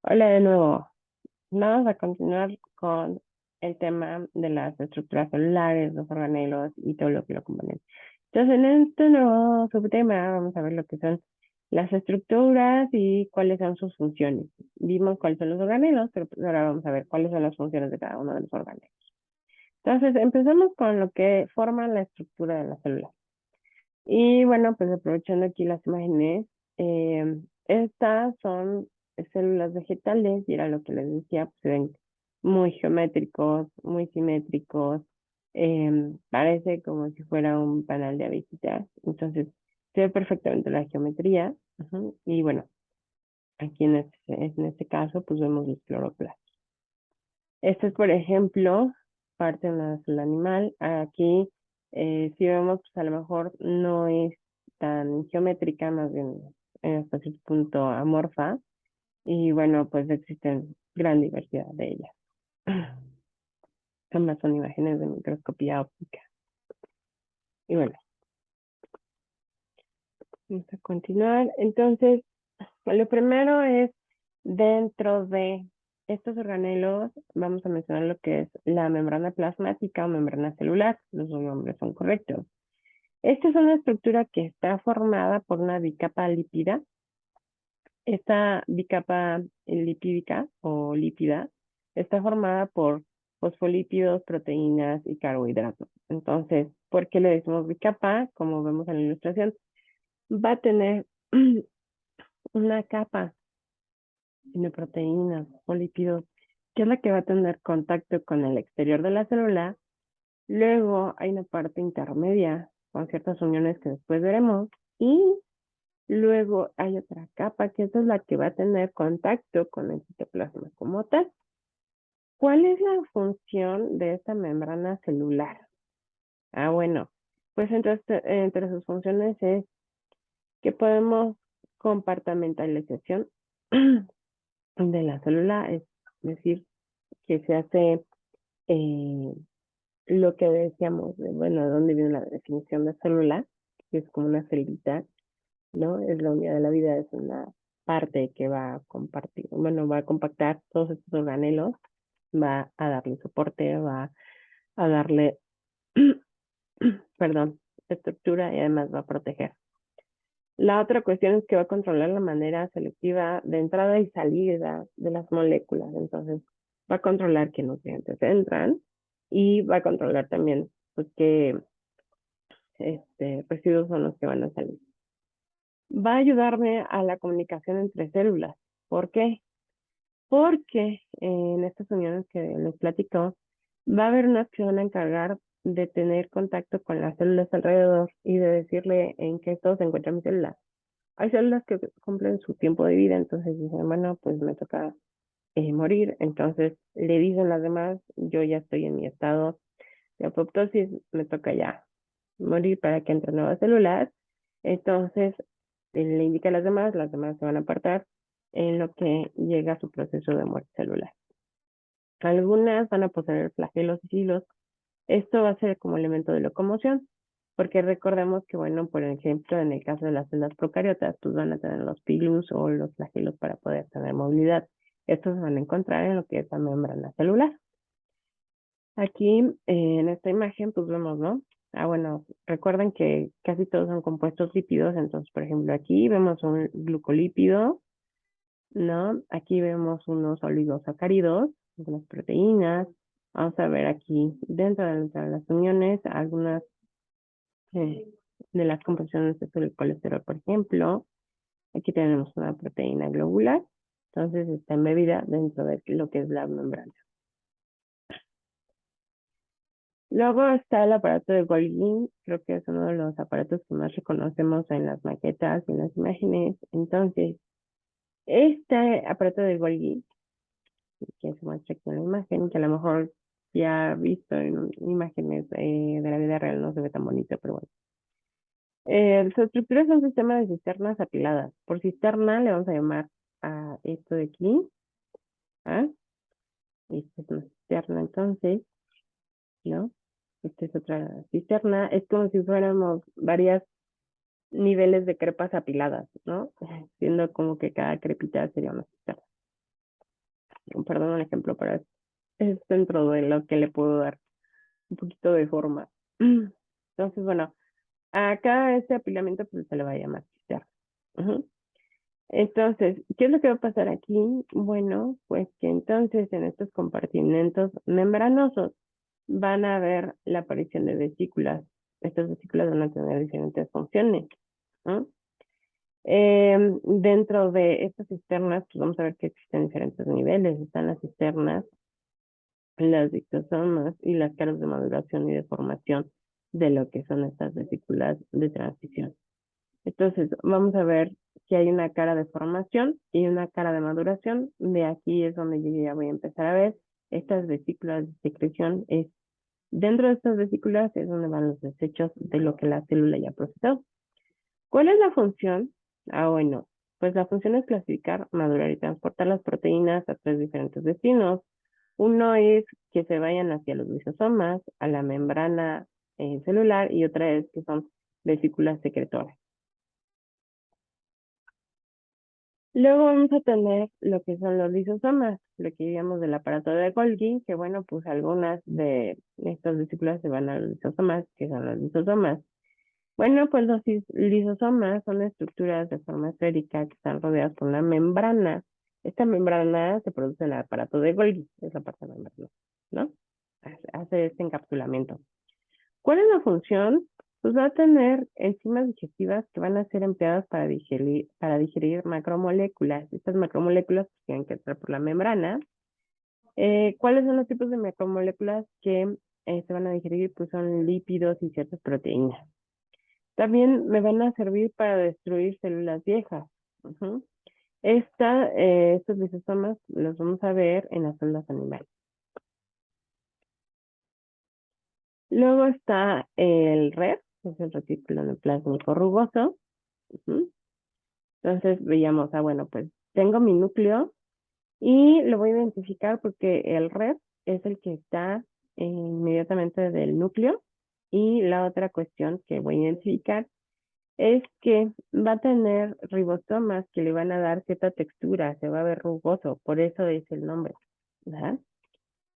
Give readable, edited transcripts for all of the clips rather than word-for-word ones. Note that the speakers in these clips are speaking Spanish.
Hola de nuevo. Vamos a continuar con el tema de las estructuras celulares, los organelos y todo lo que lo componen. Entonces, en este nuevo subtema vamos a ver lo que son las estructuras y cuáles son sus funciones. Vimos cuáles son los organelos, pero pues ahora vamos a ver cuáles son las funciones de cada uno de los organelos. Entonces, empezamos con lo que forma la estructura de la célula. Y bueno, pues aprovechando aquí las imágenes, estas son células vegetales y era lo que les decía, pues se ven muy geométricos, muy simétricos, parece como si fuera un panal de abejitas, entonces se ve perfectamente la geometría. Ujú. Y bueno, aquí en este caso pues vemos los cloroplastos. Este es, por ejemplo, parte de una célula animal. Aquí, si vemos, pues a lo mejor no es tan geométrica, más bien hasta cierto punto amorfa. Y bueno, pues existen gran diversidad de ellas. Ambas son imágenes de microscopía óptica. Y bueno, vamos a continuar. Entonces, lo primero es dentro de estos organelos, vamos a mencionar lo que es la membrana plasmática o membrana celular. Los dos nombres son correctos. Esta es una estructura que está formada por una bicapa lípida. Esta bicapa lipídica o lípida está formada por fosfolípidos, proteínas y carbohidratos. Entonces, ¿por qué le decimos bicapa? Como vemos en la ilustración, va a tener una capa de proteínas o lípidos, que es la que va a tener contacto con el exterior de la célula. Luego hay una parte intermedia con ciertas uniones que después veremos. Y luego hay otra capa que esa es la que va a tener contacto con el citoplasma como tal. ¿Cuál es la función de esta membrana celular? Bueno, pues entre sus funciones es que podemos compartimentalización de la célula, es decir, que se hace eh, lo que decíamos, bueno, ¿de dónde viene la definición de célula? Que es como una celita, ¿no? Es la unidad de la vida, es una parte que va a compartir, bueno, va a compactar todos estos organelos, va a darle soporte, va a darle, perdón, estructura y además va a proteger. La otra cuestión es que va a controlar la manera selectiva de entrada y salida de las moléculas. Entonces, va a controlar qué nutrientes entran y va a controlar también pues, qué residuos son los que van a salir. Va a ayudarme a la comunicación entre células. ¿Por qué? Porque en estas uniones que les platico, va a haber unas que van a encargar de tener contacto con las células alrededor y de decirle en qué estado se encuentra mi célula. Hay células que cumplen su tiempo de vida, entonces dicen, bueno, pues me toca morir, entonces le dicen las demás, yo ya estoy en mi estado de apoptosis, me toca ya morir para que entren nuevas células, entonces le indica a las demás se van a apartar en lo que llega a su proceso de muerte celular. Algunas van a poseer flagelos y hilos. Esto va a ser como elemento de locomoción, porque recordemos que, bueno, por ejemplo, en el caso de las células procariotas, pues van a tener los pilus o los flagelos para poder tener movilidad. Estos se van a encontrar en lo que es la membrana celular. Aquí, en esta imagen, pues vemos, ¿no? Bueno, recuerden que casi todos son compuestos lípidos, entonces, por ejemplo, aquí vemos un glucolípido, ¿no? Aquí vemos unos oligosacáridos, algunas proteínas. Vamos a ver aquí dentro de las uniones algunas eh, de las composiciones del colesterol, por ejemplo. Aquí tenemos una proteína globular, entonces está embebida dentro de lo que es la membrana. Luego está el aparato de Golgi, creo que es uno de los aparatos que más reconocemos en las maquetas y en las imágenes. Entonces, este aparato de Golgi, que se muestra aquí en la imagen, que a lo mejor ya visto en imágenes de la vida real no se ve tan bonito, pero bueno. Su estructura es un sistema de cisternas apiladas. Por cisterna le vamos a llamar a esto de aquí. ¿Ah? Esta es una cisterna entonces, ¿no? Esta es otra cisterna. Es como si fuéramos varios niveles de crepas apiladas, ¿no? Siendo como que cada crepita sería una cisterna. Perdón el ejemplo, pero es dentro de lo que le puedo dar un poquito de forma. Entonces, bueno, acá este apilamiento pues se le va a llamar cisterna. Ujú. Entonces, ¿qué es lo que va a pasar aquí? Bueno, pues que entonces en estos compartimentos membranosos van a haber la aparición de vesículas. Estas vesículas van a tener diferentes funciones, ¿no? Dentro de estas cisternas, pues vamos a ver que existen diferentes niveles. Están las cisternas, las dictosomas y las caras de maduración y de formación de lo que son estas vesículas de transición. Entonces, vamos a ver que hay una cara de formación y una cara de maduración. De aquí es donde yo ya voy a empezar a ver estas vesículas de secreción. Dentro de estas vesículas es donde van los desechos de lo que la célula ya procesó. ¿Cuál es la función? Bueno, pues la función es clasificar, madurar y transportar las proteínas a tres diferentes destinos. Uno es que se vayan hacia los lisosomas, a la membrana celular, y otra es que son vesículas secretoras. Luego vamos a tener lo que son los lisosomas, lo que llamamos del aparato de Golgi, que bueno, pues algunas de estas vesículas se van a los lisosomas, que son los lisosomas. Bueno, pues los lisosomas son estructuras de forma esférica que están rodeadas por una membrana. Esta membrana se produce en el aparato de Golgi, es la parte membrana, ¿no? Hace este encapsulamiento. ¿Cuál es la función? Pues va a tener enzimas digestivas que van a ser empleadas para digerir macromoléculas. Estas macromoléculas pues, tienen que entrar por la membrana. ¿Cuáles son los tipos de macromoléculas que se van a digerir? Pues son lípidos y ciertas proteínas. También me van a servir para destruir células viejas. Ujú. Estos lisosomas los vamos a ver en las células animales. Luego está el RER, que es el retículo endoplásmico rugoso. Ujú. Entonces veíamos, bueno, pues tengo mi núcleo y lo voy a identificar porque el RER es el que está inmediatamente del núcleo. Y la otra cuestión que voy a identificar es que va a tener ribosomas que le van a dar cierta textura, se va a ver rugoso, por eso es el nombre, ¿verdad?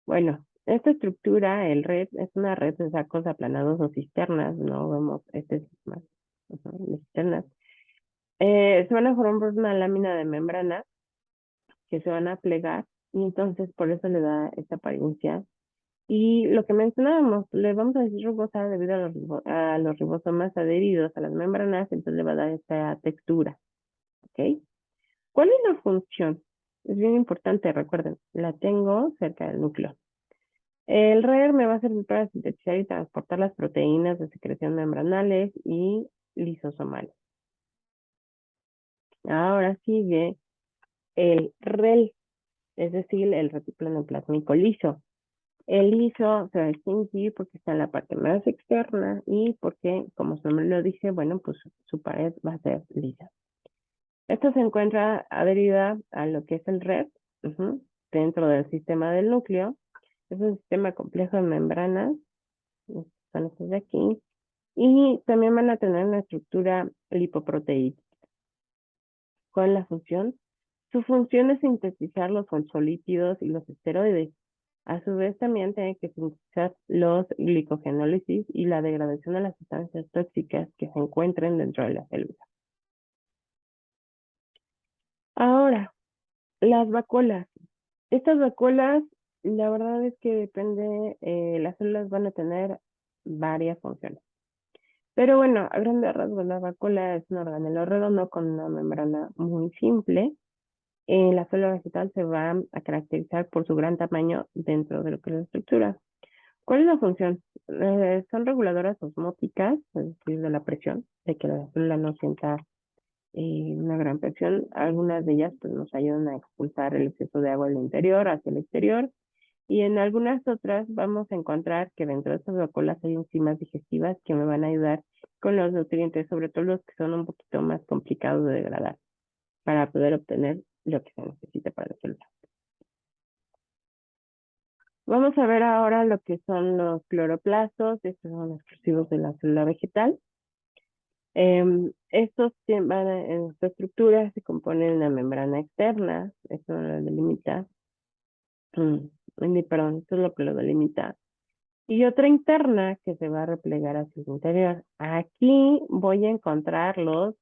Bueno, esta estructura, el red, es una red de sacos aplanados o cisternas, ¿no? Vemos este sistema, las cisternas. Se van a formar por una lámina de membrana que se van a plegar y entonces por eso le da esta apariencia. Y lo que mencionábamos, le vamos a decir rugosa debido a los ribosomas adheridos a las membranas, entonces le va a dar esta textura, ¿ok? ¿Cuál es la función? Es bien importante, recuerden, la tengo cerca del núcleo. El RER me va a servir para sintetizar y transportar las proteínas de secreción membranales y lisosomales. Ahora sigue el REL, es decir, el retículo endoplasmico liso. El liso se va a distinguir porque está en la parte más externa y porque, como su nombre lo dice, bueno, pues su pared va a ser lisa. Esto se encuentra adherida a lo que es el RED, dentro del sistema del núcleo. Es un sistema complejo de membranas, son estos de aquí, y también van a tener una estructura lipoproteína. ¿Cuál es la función? Su función es sintetizar los fosfolípidos y los esteroides. A su vez, también tiene que sintetizar los glicogenólisis y la degradación de las sustancias tóxicas que se encuentren dentro de la célula. Ahora, las vacuolas. Estas vacuolas, la verdad es que depende, las células van a tener varias funciones. Pero bueno, a grandes rasgos, la vacuola es un organelo redondo con una membrana muy simple. La célula vegetal se va a caracterizar por su gran tamaño dentro de lo que es la estructura. ¿Cuál es la función? Son reguladoras osmóticas, es decir, de la presión, de que la célula no sienta una gran presión. Algunas de ellas pues, nos ayudan a expulsar el exceso de agua del interior hacia el exterior. Y en algunas otras vamos a encontrar que dentro de estas vacuolas hay enzimas digestivas que me van a ayudar con los nutrientes, sobre todo los que son un poquito más complicados de degradar, para poder obtener lo que se necesita para la célula. Vamos a ver ahora lo que son los cloroplastos. Estos son exclusivos de la célula vegetal. Estos en su estructura se componen de una membrana externa, esto lo delimita, perdón, esto es lo que lo delimita. Y otra interna que se va a replegar hacia el interior. Aquí voy a encontrar los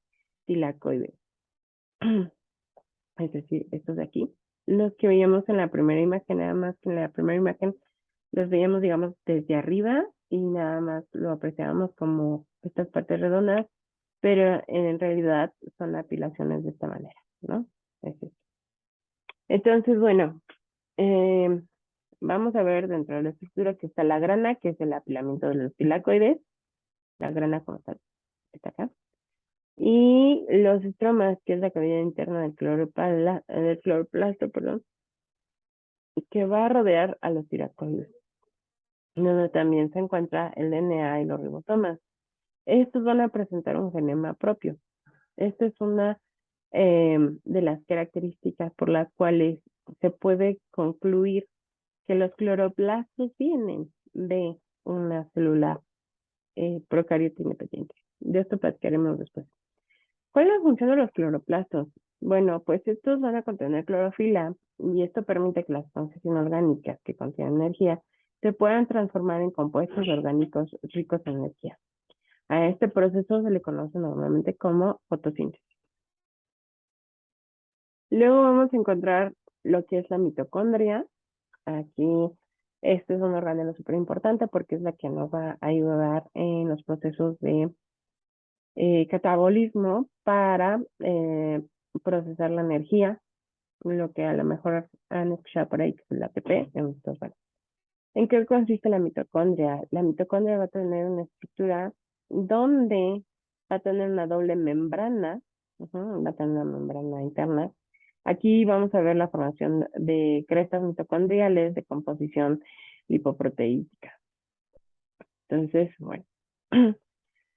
tilacoides. Es decir, estos de aquí. Los que veíamos en la primera imagen, nada más que en la primera imagen los veíamos, digamos, desde arriba y nada más lo apreciábamos como estas partes redondas, pero en realidad son apilaciones de esta manera, ¿no? Es esto. Entonces, bueno, eh, vamos a ver dentro de la estructura que está la grana, que es el apilamiento de los tilacoides, la grana como está acá, y los estromas, que es la cavidad interna del cloroplasto, perdón, que va a rodear a los tilacoides, donde también se encuentra el DNA y los ribosomas. Estos van a presentar un genoma propio. Esta es una de las características por las cuales se puede concluir que los cloroplastos vienen de una célula procariota independiente. De esto platicaremos después. ¿Cuál es la función de los cloroplastos? Bueno, pues estos van a contener clorofila y esto permite que las sustancias inorgánicas que contienen energía se puedan transformar en compuestos orgánicos ricos en energía. A este proceso se le conoce normalmente como fotosíntesis. Luego vamos a encontrar lo que es la mitocondria. Aquí, este es un organelo súper importante porque es la que nos va a ayudar en los procesos de catabolismo para procesar la energía, lo que a lo mejor han escuchado por ahí, que es el ATP. Entonces, bueno, ¿en qué consiste la mitocondria? La mitocondria va a tener una estructura donde va a tener una doble membrana, va a tener una membrana interna. Aquí vamos a ver la formación de crestas mitocondriales de composición lipoproteítica. Entonces, bueno,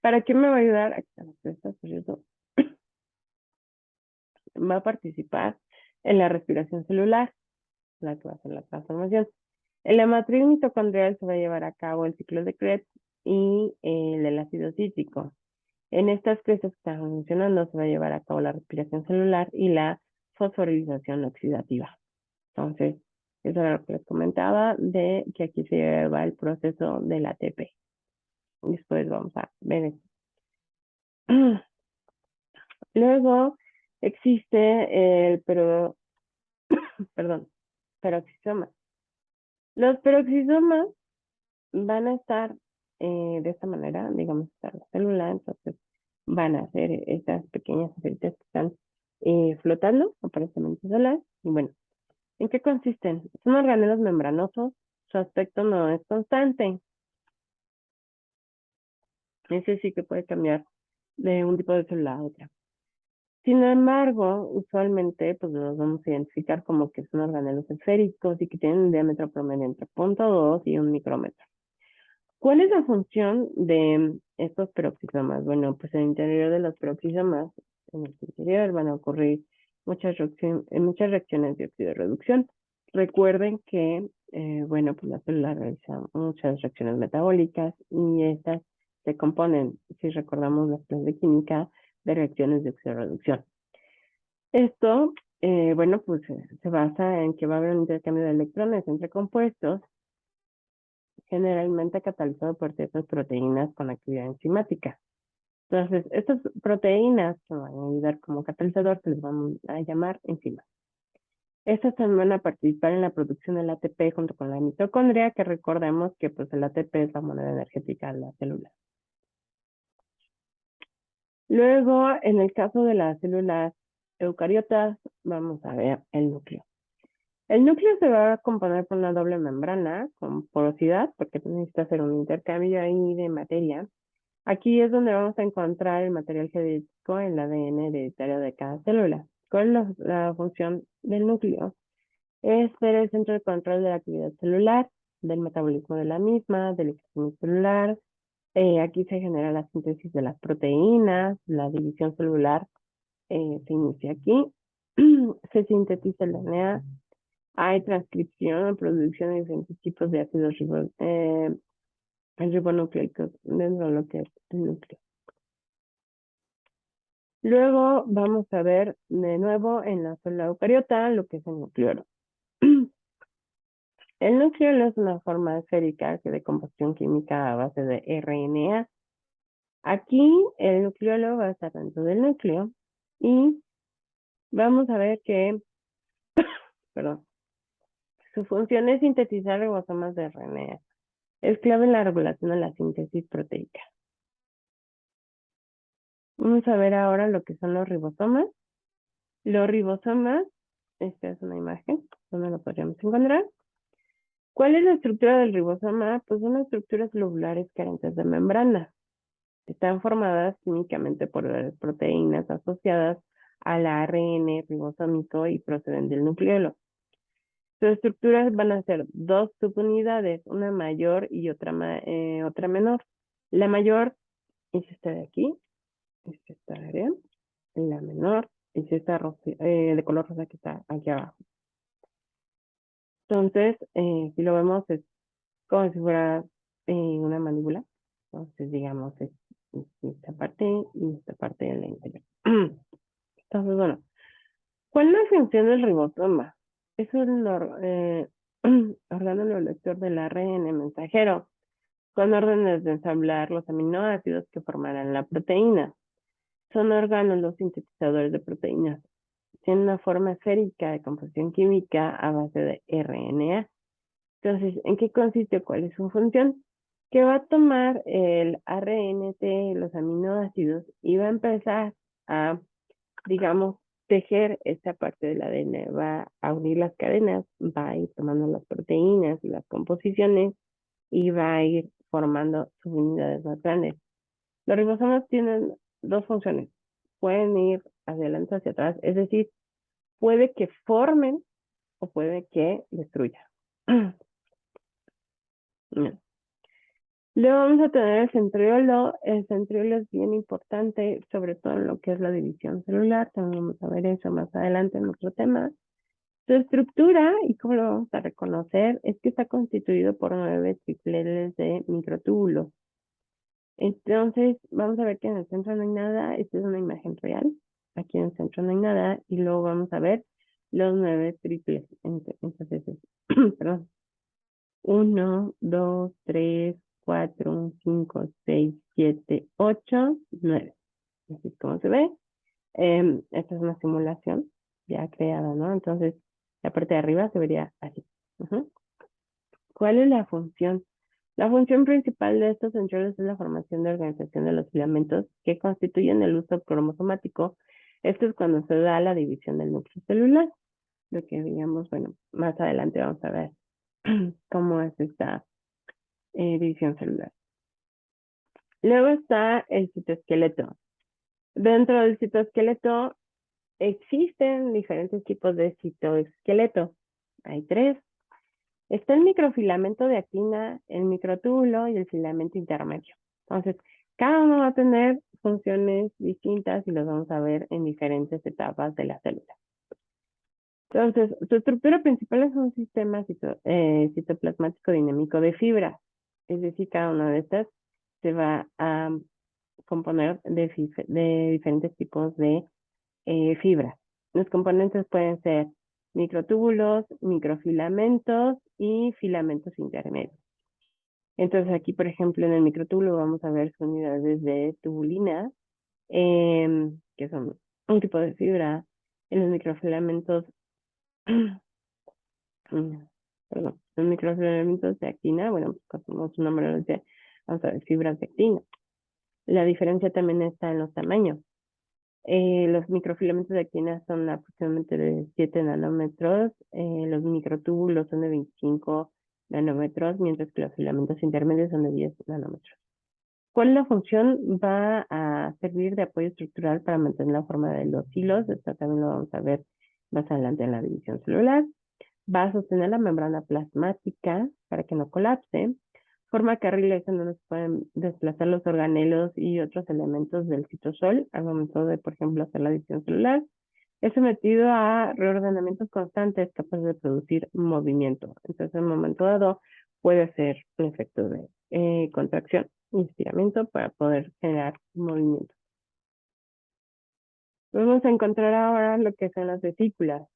¿para qué me va a ayudar? Aquí están las crestas, por cierto. Va a participar en la respiración celular, la que va a hacer la transformación. En la matriz mitocondrial se va a llevar a cabo el ciclo de Krebs y el ácido cítrico. En estas crestas que están funcionando se va a llevar a cabo la respiración celular y la fosforilización oxidativa. Entonces, eso era lo que les comentaba de que aquí se lleva el proceso del ATP. Después vamos a ver esto. Luego existe perdón, peroxisoma. Los peroxisomas van a estar de esta manera, digamos, está la célula, entonces van a ser estas pequeñas esferitas que están flotando, aparentemente solas. Y bueno, ¿en qué consisten? Son organelos membranosos, su aspecto no es constante. Ese sí que puede cambiar de un tipo de célula a otra. Sin embargo, usualmente pues los vamos a identificar como que son organelos esféricos y que tienen un diámetro promedio entre 0,2 y 1 micrómetro. ¿Cuál es la función de estos peroxisomas? Bueno, pues en el interior de los peroxisomas, en el interior van a ocurrir muchas reacciones de oxidorreducción. Recuerden que, bueno, pues la célula realiza muchas reacciones metabólicas y estas se componen, si recordamos las clases de química, de reacciones de oxidorreducción. Esto, bueno, pues se basa en que va a haber un intercambio de electrones entre compuestos generalmente catalizado por ciertas proteínas con actividad enzimática. Entonces, estas proteínas que van a ayudar como catalizador se les van a llamar enzimas. Estas también van a participar en la producción del ATP junto con la mitocondria, que recordemos que pues el ATP es la moneda energética de la célula. Luego, en el caso de las células eucariotas, vamos a ver el núcleo. El núcleo se va a componer por una doble membrana con porosidad, porque necesita hacer un intercambio ahí de materia. Aquí es donde vamos a encontrar el material genético, el ADN hereditario de cada célula. ¿Cuál es la función del núcleo? Es ser el centro de control de la actividad celular, del metabolismo de la misma, del extremo celular. Aquí se genera la síntesis de las proteínas, la división celular se inicia aquí, se sintetiza el DNA, hay transcripción, producción de diferentes tipos de ácidos ribonucleicos dentro de lo que es el núcleo. Luego vamos a ver de nuevo en la célula eucariota lo que es el nucleolo. El nucleolo es una forma esférica que de composición química a base de RNA. Aquí el nucleolo va a estar dentro del núcleo y vamos a ver que, perdón, su función es sintetizar ribosomas de RNA. Es clave en la regulación de la síntesis proteica. Vamos a ver ahora lo que son los ribosomas. Los ribosomas, esta es una imagen donde lo podríamos encontrar. ¿Cuál es la estructura del ribosoma? Pues son estructuras celulares carentes de membrana. Están formadas químicamente por las proteínas asociadas al ARN ribosómico y proceden del nucleolo. Sus estructuras van a ser dos subunidades, una mayor y otra menor. La mayor es esta de aquí, es esta área. La menor es esta de color rosa que está aquí abajo. Entonces, si lo vemos, es como si fuera una mandíbula. Entonces, digamos, es esta parte y esta parte de la interior. Entonces, bueno, ¿cuál es la función del ribosoma? Es un orgánulo lector del ARN mensajero, con órdenes de ensamblar los aminoácidos que formarán la proteína. Son orgánulos sintetizadores de proteínas. Tienen una forma esférica de composición química a base de RNA. Entonces, ¿en qué consiste? ¿Cuál es su función? Que va a tomar el RNT, los aminoácidos, y va a empezar a, digamos, tejer esta parte del ADN, va a unir las cadenas, va a ir tomando las proteínas y las composiciones y va a ir formando subunidades más grandes. Los ribosomas tienen dos funciones. Pueden ir hacia adelante, hacia atrás, es decir, puede que formen o puede que destruyan. Bien. Luego vamos a tener el centriolo. El centriolo es bien importante, sobre todo en lo que es la división celular. También vamos a ver eso más adelante en otro tema. Su estructura, y cómo lo vamos a reconocer, es que está constituido por 9 tripletes de microtúbulos. Entonces, vamos a ver que en el centro no hay nada. Esta es una imagen real. Aquí en el centro no hay nada. Y luego vamos a ver los 9 triples. Entonces, perdón. 1, 2, 3, 4, 5, 6, 7, 8, 9. Así es como se ve. Esta es una simulación ya creada, ¿no? Entonces, la parte de arriba se vería así. Ujú. ¿Cuál es la función? La función principal de estos centriolos es la formación de organización de los filamentos que constituyen el uso cromosomático. Esto es cuando se da la división del núcleo celular. Lo que digamos, bueno, más adelante vamos a ver cómo es esta división celular. Luego está el citoesqueleto. Dentro del citoesqueleto existen diferentes tipos de citoesqueleto. Hay 3. Está el microfilamento de actina, el microtúbulo y el filamento intermedio. Entonces, cada uno va a tener funciones distintas y los vamos a ver en diferentes etapas de la célula. Entonces, su estructura principal es un sistema citoplasmático dinámico de fibras. Es decir, cada una de estas se va a componer de diferentes tipos de fibras. Los componentes pueden ser microtúbulos, microfilamentos y filamentos intermedios. Entonces aquí, por ejemplo, en el microtúbulo vamos a ver unidades de tubulina, que son un tipo de fibra. En los microfilamentos, perdón, los microfilamentos de actina, bueno, pues como su nombre lo dice, vamos a ver fibras de actina. La diferencia también está en los tamaños. Los microfilamentos de actina son aproximadamente de 7 nanómetros, los microtúbulos son de 25 nanómetros, mientras que los filamentos intermedios son de 10 nanómetros. ¿Cuál es la función? Va a servir de apoyo estructural para mantener la forma de los hilos. Esto también lo vamos a ver más adelante en la división celular. Va a sostener la membrana plasmática para que no colapse. Forma carriles en donde se pueden desplazar los organelos y otros elementos del citosol al momento de, por ejemplo, hacer la división celular. Es sometido a reordenamientos constantes capaces de producir movimiento. Entonces, en un momento dado, puede ser un efecto de contracción y estiramiento para poder generar movimiento. Vamos a encontrar ahora lo que son las vesículas.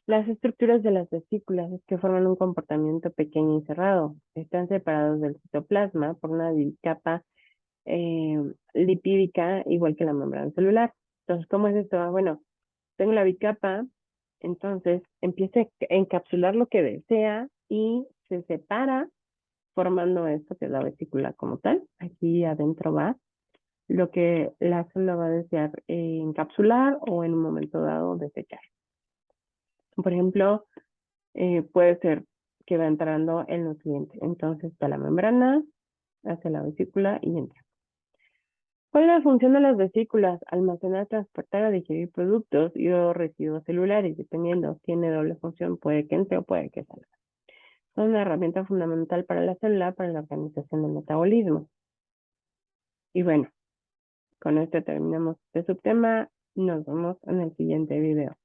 Las estructuras de las vesículas es que forman un comportamiento pequeño y cerrado. Están separados del citoplasma por una capa eh, lipídica, igual que la membrana celular. Entonces, ¿cómo es esto? Bueno, tengo la bicapa, entonces empieza a encapsular lo que desea y se separa formando esto que es la vesícula como tal. Aquí adentro va lo que la célula va a desear encapsular o en un momento dado desechar. Por ejemplo, puede ser que va entrando el nutriente. Entonces está la membrana, hace la vesícula y entra. ¿Cuál es la función de las vesículas? Almacenar, transportar o digerir productos y o residuos celulares, dependiendo. Tiene doble función, puede que entre o puede que salga. Son una herramienta fundamental para la célula, para la organización del metabolismo. Y bueno, con esto terminamos este subtema. Nos vemos en el siguiente video.